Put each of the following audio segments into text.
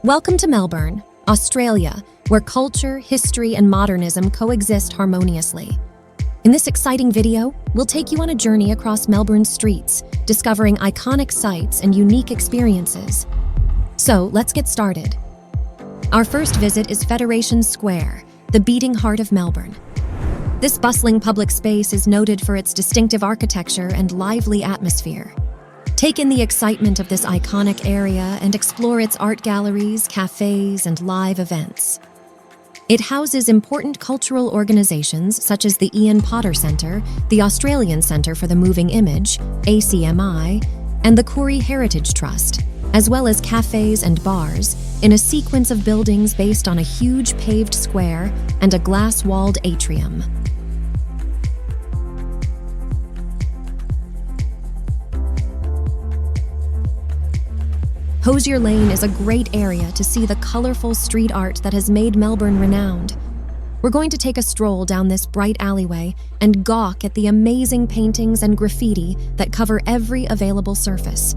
Welcome to Melbourne, Australia, where culture, history, and modernism coexist harmoniously. In this exciting video, we'll take you on a journey across Melbourne's streets, discovering iconic sights and unique experiences. So, let's get started. Our first visit is Federation Square, the beating heart of Melbourne. This bustling public space is noted for its distinctive architecture and lively atmosphere. Take in the excitement of this iconic area and explore its art galleries, cafes, and live events. It houses important cultural organizations such as the Ian Potter Centre, the Australian Centre for the Moving Image, ACMI, and the Koori Heritage Trust, as well as cafes and bars, in a sequence of buildings based on a huge paved square and a glass-walled atrium. Hosier Lane is a great area to see the colorful street art that has made Melbourne renowned. We're going to take a stroll down this bright alleyway and gawk at the amazing paintings and graffiti that cover every available surface.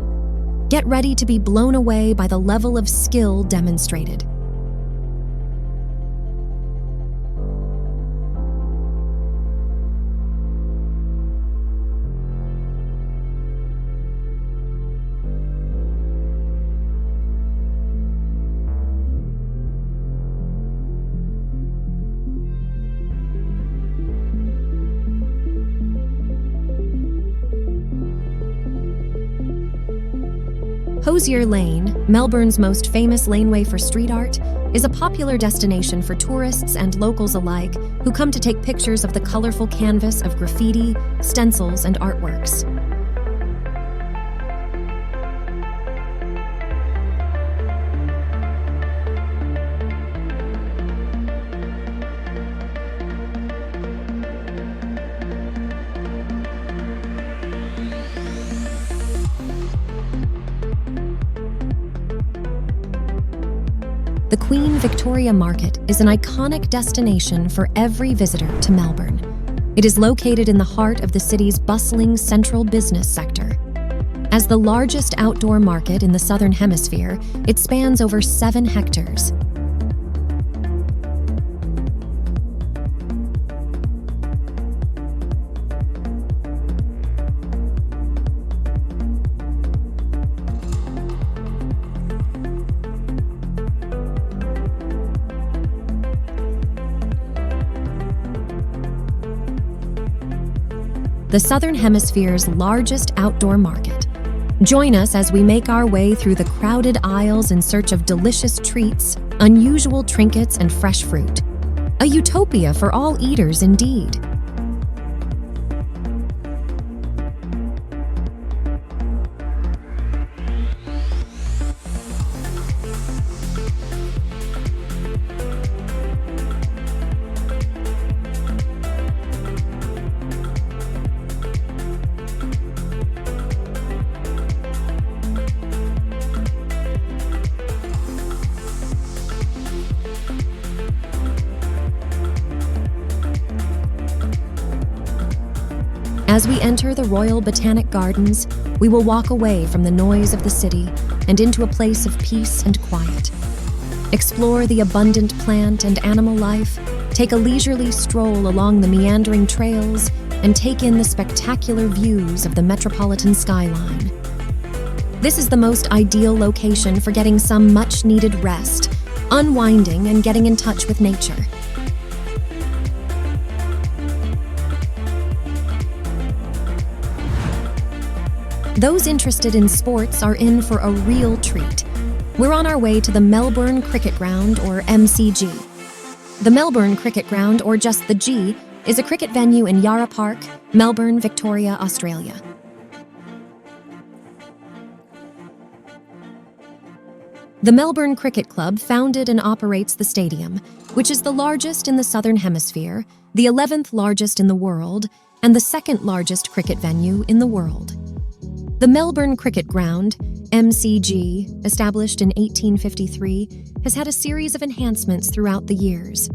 Get ready to be blown away by the level of skill demonstrated. Hosier Lane, Melbourne's most famous laneway for street art, is a popular destination for tourists and locals alike who come to take pictures of the colorful canvas of graffiti, stencils, and artworks. The Queen Victoria Market is an iconic destination for every visitor to Melbourne. It is located in the heart of the city's bustling central business sector. As the largest outdoor market in the Southern Hemisphere, it spans over 7 hectares. The Southern Hemisphere's largest outdoor market. Join us as we make our way through the crowded aisles in search of delicious treats, unusual trinkets, and fresh fruit. A utopia for all eaters indeed. As we enter the Royal Botanic Gardens, we will walk away from the noise of the city and into a place of peace and quiet. Explore the abundant plant and animal life, take a leisurely stroll along the meandering trails, and take in the spectacular views of the metropolitan skyline. This is the most ideal location for getting some much-needed rest, unwinding, and getting in touch with nature. Those interested in sports are in for a real treat. We're on our way to the Melbourne Cricket Ground, or MCG. The Melbourne Cricket Ground, or just the G, is a cricket venue in Yarra Park, Melbourne, Victoria, Australia. The Melbourne Cricket Club founded and operates the stadium, which is the largest in the Southern Hemisphere, the 11th largest in the world, and the 2nd largest cricket venue in the world. The Melbourne Cricket Ground, MCG, established in 1853, has had a series of enhancements throughout the years.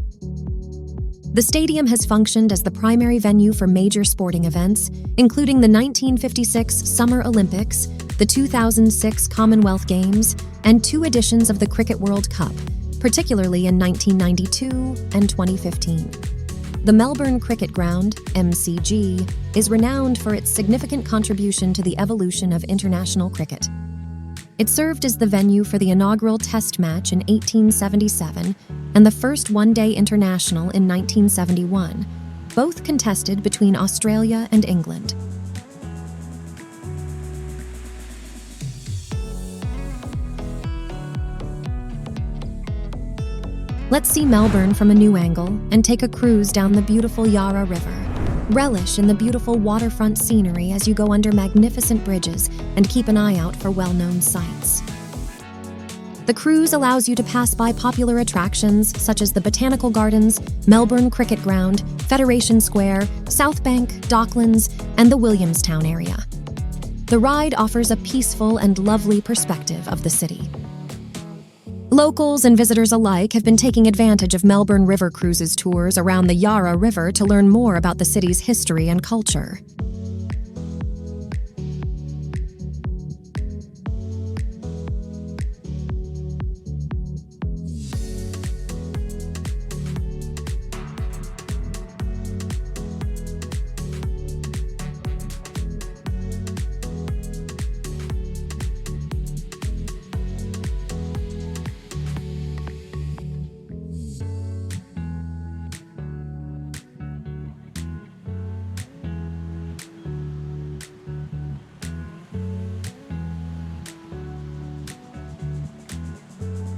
The stadium has functioned as the primary venue for major sporting events, including the 1956 Summer Olympics, the 2006 Commonwealth Games, and 2 editions of the Cricket World Cup, particularly in 1992 and 2015. The Melbourne Cricket Ground, MCG, is renowned for its significant contribution to the evolution of international cricket. It served as the venue for the inaugural Test match in 1877 and the first one-day international in 1971, both contested between Australia and England. Let's see Melbourne from a new angle and take a cruise down the beautiful Yarra River. Relish in the beautiful waterfront scenery as you go under magnificent bridges and keep an eye out for well-known sights. The cruise allows you to pass by popular attractions such as the Botanical Gardens, Melbourne Cricket Ground, Federation Square, Southbank, Docklands, and the Williamstown area. The ride offers a peaceful and lovely perspective of the city. Locals and visitors alike have been taking advantage of Melbourne River Cruises tours around the Yarra River to learn more about the city's history and culture.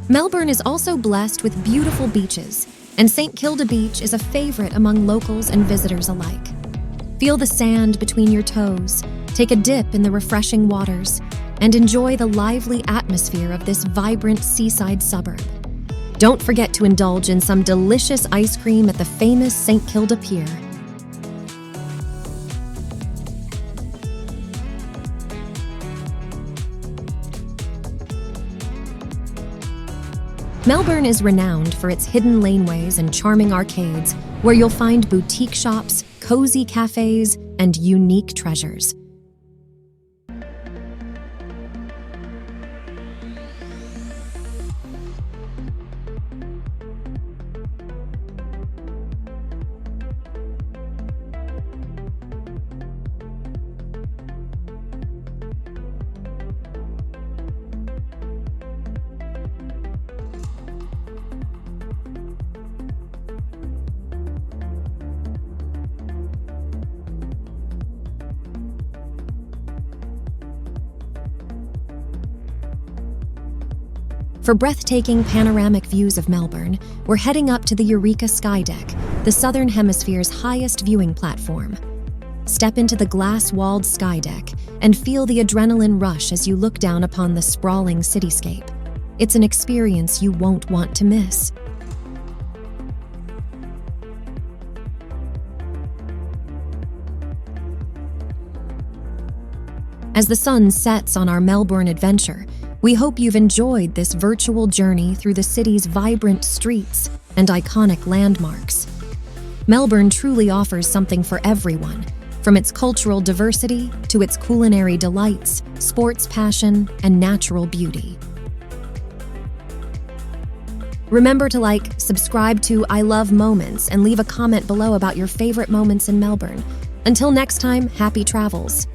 Melbourne is also blessed with beautiful beaches, and St. Kilda Beach is a favorite among locals and visitors alike. Feel the sand between your toes, take a dip in the refreshing waters, and enjoy the lively atmosphere of this vibrant seaside suburb. Don't forget to indulge in some delicious ice cream at the famous St. Kilda Pier. Melbourne is renowned for its hidden laneways and charming arcades, where you'll find boutique shops, cozy cafes, and unique treasures. For breathtaking panoramic views of Melbourne, we're heading up to the Eureka Sky Deck, the Southern Hemisphere's highest viewing platform. Step into the glass-walled sky deck and feel the adrenaline rush as you look down upon the sprawling cityscape. It's an experience you won't want to miss. As the sun sets on our Melbourne adventure, we hope you've enjoyed this virtual journey through the city's vibrant streets and iconic landmarks. Melbourne truly offers something for everyone, from its cultural diversity to its culinary delights, sports passion, and natural beauty. Remember to subscribe to I Love Moments, and leave a comment below about your favorite moments in Melbourne. Until next time, happy travels.